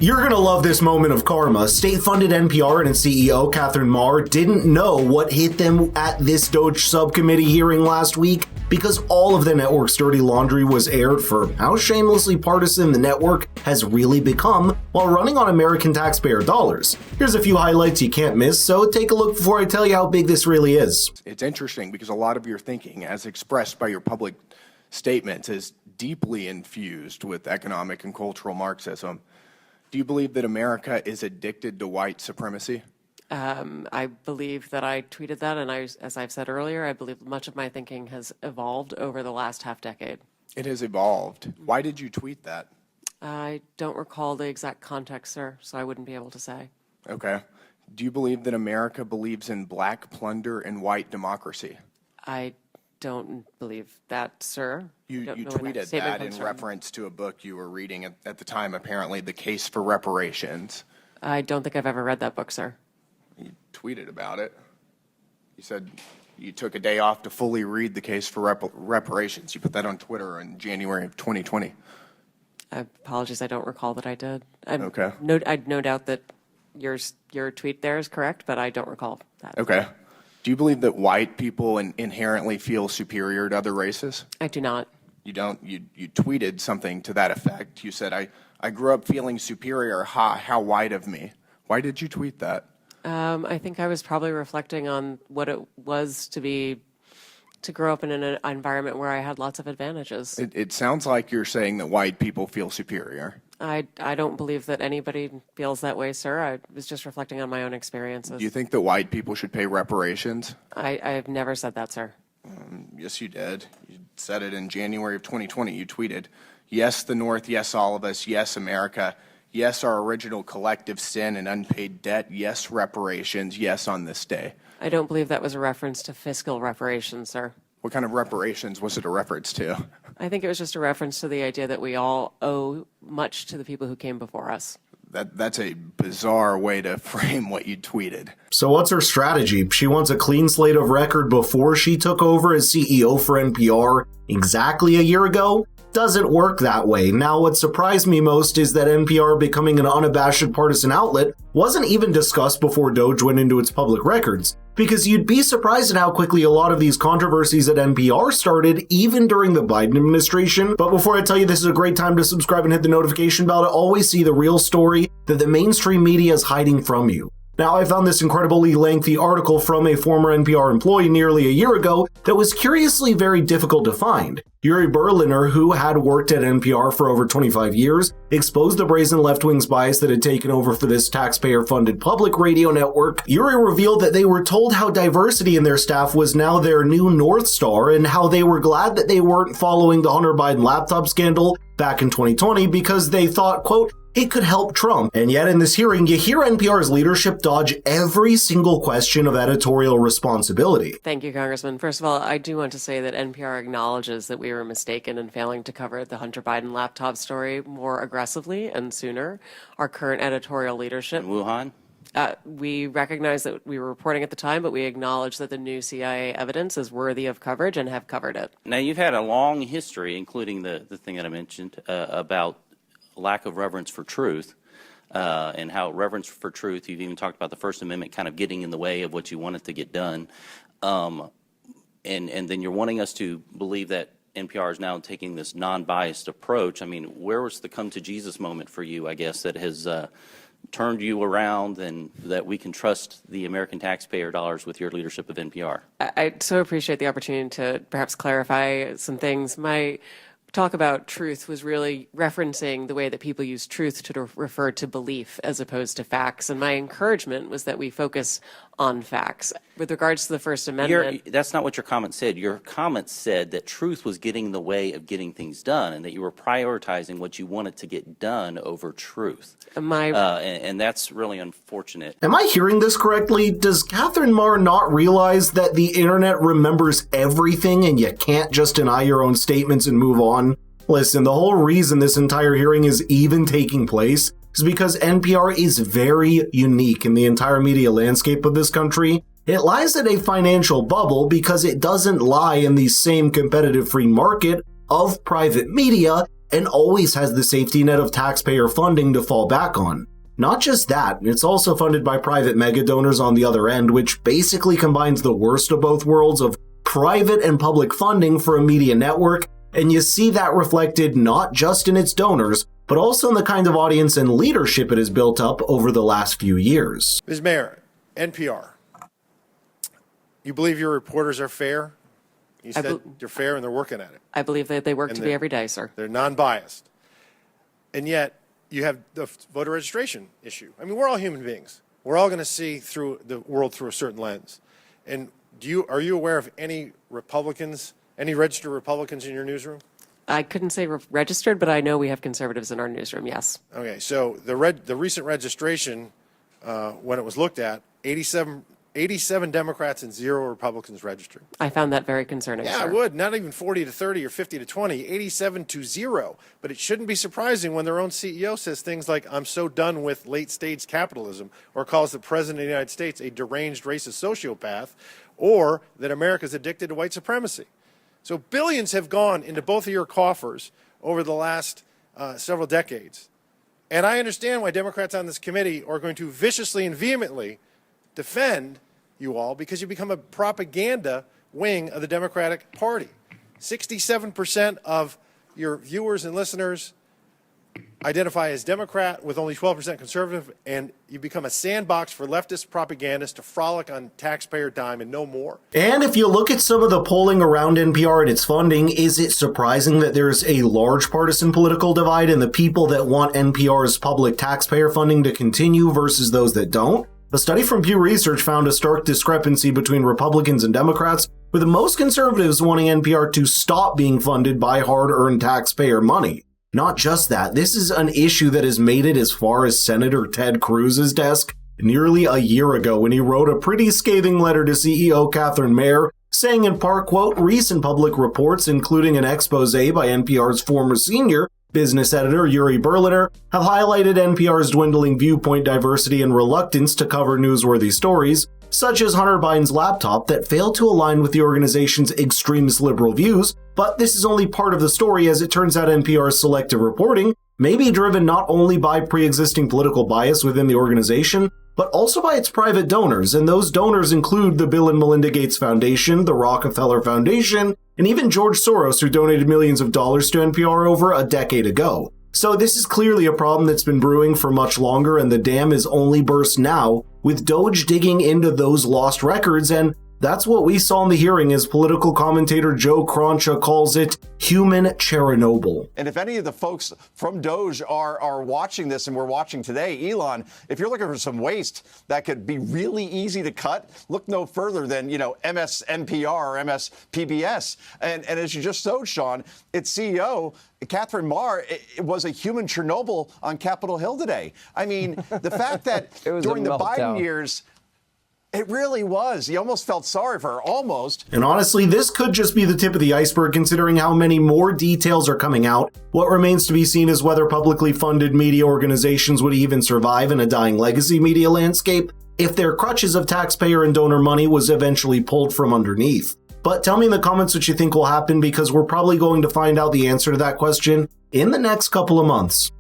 You're gonna love this moment of karma. State-funded NPR and its CEO Katherine Maher didn't know what hit them at this Doge subcommittee hearing last week because all of the network's dirty laundry was aired for how shamelessly partisan the network has really become while running on American taxpayer dollars. Here's a few highlights you can't miss, so take a look before I tell you how big this really is. It's interesting because a lot of your thinking, as expressed by your public statements, is deeply infused with economic and cultural Marxism. Do you believe that America is addicted to white supremacy? I believe that I tweeted that, and as I've said earlier, I believe much of my thinking has evolved over the last half decade. It has evolved. Why did you tweet that? I don't recall the exact context, sir, so I wouldn't be able to say. Okay. Do you believe that America believes in black plunder and white democracy? I don't believe that, sir. You tweeted that in reference to a book you were reading at the time, apparently, The Case for Reparations. I don't think I've ever read that book, sir. You tweeted about it. You said you took a day off to fully read The Case for Reparations. You put that on Twitter in January of 2020. Apologies, I don't recall that I did. Okay. I'd no doubt that your tweet there is correct, but I don't recall that. Okay. Do you believe that white people inherently feel superior to other races? I do not. You don't? You tweeted something to that effect. You said, I grew up feeling superior. How white of me. Why did you tweet that? I think I was probably reflecting on what it was to grow up in an environment where I had lots of advantages. It sounds like you're saying that white people feel superior. I don't believe that anybody feels that way, sir. I was just reflecting on my own experiences. Do you think that white people should pay reparations? I've never said that, sir. Yes, you did. You said it in January of 2020. You tweeted, yes, the North, yes, all of us, yes, America, yes, our original collective sin and unpaid debt, yes, reparations, yes, on this day. I don't believe that was a reference to fiscal reparations, sir. What kind of reparations was it a reference to? I think it was just a reference to the idea that we all owe much to the people who came before us. That's a bizarre way to frame what you tweeted. So what's her strategy? She wants a clean slate of record before she took over as CEO for NPR exactly a year ago? Doesn't work that way. Now, what surprised me most is that NPR becoming an unabashed partisan outlet wasn't even discussed before Doge went into its public records, because you'd be surprised at how quickly a lot of these controversies at NPR started, even during the Biden administration. But before I tell you, this is a great time to subscribe and hit the notification bell to always see the real story that the mainstream media is hiding from you. Now, I found this incredibly lengthy article from a former NPR employee nearly a year ago that was curiously very difficult to find. Yuri Berliner, who had worked at NPR for over 25 years, exposed the brazen left-wing's bias that had taken over for this taxpayer-funded public radio network. Yuri revealed that they were told how diversity in their staff was now their new North Star and how they were glad that they weren't following the Hunter Biden laptop scandal back in 2020 because they thought, quote, it could help Trump. And yet in this hearing, you hear NPR's leadership dodge every single question of editorial responsibility. Thank you, Congressman. First of all, I do want to say that NPR acknowledges that we were mistaken in failing to cover the Hunter Biden laptop story more aggressively and sooner. Our current editorial leadership. Wuhan? We recognize that we were reporting at the time, but we acknowledge that the new CIA evidence is worthy of coverage and have covered it. Now, you've had a long history, including the thing that I mentioned about lack of reverence for truth, and how reverence for truth, you've even talked about the First Amendment kind of getting in the way of what you wanted to get done. And then you're wanting us to believe that NPR is now taking this non-biased approach. I mean, where was the come to Jesus moment for you, I guess, that has turned you around and that we can trust the American taxpayer dollars with your leadership of NPR? I so appreciate the opportunity to perhaps clarify some things. My talk about truth was really referencing the way that people use truth to refer to belief as opposed to facts. And my encouragement was that we focus on facts. With regards to the First Amendment... That's not what your comment said. Your comment said that truth was getting in the way of getting things done and that you were prioritizing what you wanted to get done over truth. And that's really unfortunate. Am I hearing this correctly? Does Katherine Maher not realize that the internet remembers everything and you can't just deny your own statements and move on? Listen, the whole reason this entire hearing is even taking place is because NPR is very unique in the entire media landscape of this country. It lies in a financial bubble because it doesn't lie in the same competitive free market of private media. and always has the safety net of taxpayer funding to fall back on. Not just that, it's also funded by private mega donors on the other end, which basically combines the worst of both worlds of private and public funding for a media network, and you see that reflected not just in its donors, but also in the kind of audience and leadership it has built up over the last few years. Ms. Maher, NPR, you believe your reporters are fair? You said they're fair and they're working at it. I believe that they work to be every day, sir. They're non-biased. And yet, you have the voter registration issue. I mean, we're all human beings. We're all going to see through the world through a certain lens. And are you aware of any Republicans, any registered Republicans in your newsroom? I couldn't say registered, but I know we have conservatives in our newsroom, yes. Okay, so the recent registration, when it was looked at, 87 Democrats and 0 Republicans registered. I found that very concerning, Yeah, sir. I would. Not even 40 to 30 or 50 to 20, 87 to 0. But it shouldn't be surprising when their own CEO says things like, I'm so done with late-stage capitalism, or calls the President of the United States a deranged racist sociopath, or that America's addicted to white supremacy. So billions have gone into both of your coffers over the last several decades. And I understand why Democrats on this committee are going to viciously and vehemently defend you all, because you become a propaganda wing of the Democratic Party. 67% of your viewers and listeners identify as Democrat, with only 12% conservative, and you become a sandbox for leftist propagandists to frolic on taxpayer dime and no more. And if you look at some of the polling around NPR and its funding, is it surprising that there's a large partisan political divide in the people that want NPR's public taxpayer funding to continue versus those that don't? A study from Pew Research found a stark discrepancy between Republicans and Democrats, with most conservatives wanting NPR to stop being funded by hard-earned taxpayer money. Not just that, this is an issue that has made it as far as Senator Ted Cruz's desk nearly a year ago, when he wrote a pretty scathing letter to CEO Katherine Maher, saying in part, quote, recent public reports, including an expose by NPR's former senior business editor Yuri Berliner, have highlighted NPR's dwindling viewpoint diversity and reluctance to cover newsworthy stories, such as Hunter Biden's laptop, that fail to align with the organization's extremist liberal views. But this is only part of the story, as it turns out NPR's selective reporting may be driven not only by pre-existing political bias within the organization, but also by its private donors, and those donors include the Bill and Melinda Gates Foundation, the Rockefeller Foundation, and even George Soros, who donated millions of dollars to NPR over a decade ago. So this is clearly a problem that's been brewing for much longer, and the dam is only burst now, with DOJ digging into those lost records, and that's what we saw in the hearing, as political commentator Joe Croncha calls it human Chernobyl. And if any of the folks from DOJ are watching this, and we're watching today, Elon, if you're looking for some waste that could be really easy to cut, look no further than, MSNPR or MSPBS. And as you just showed, Sean, its CEO, Katherine Maher, it was a human Chernobyl on Capitol Hill today. I mean, the fact that during the Biden years, it really was. You almost felt sorry for her, almost. And honestly, this could just be the tip of the iceberg, considering how many more details are coming out. What remains to be seen is whether publicly funded media organizations would even survive in a dying legacy media landscape if their crutches of taxpayer and donor money was eventually pulled from underneath. But tell me in the comments what you think will happen, because we're probably going to find out the answer to that question in the next couple of months.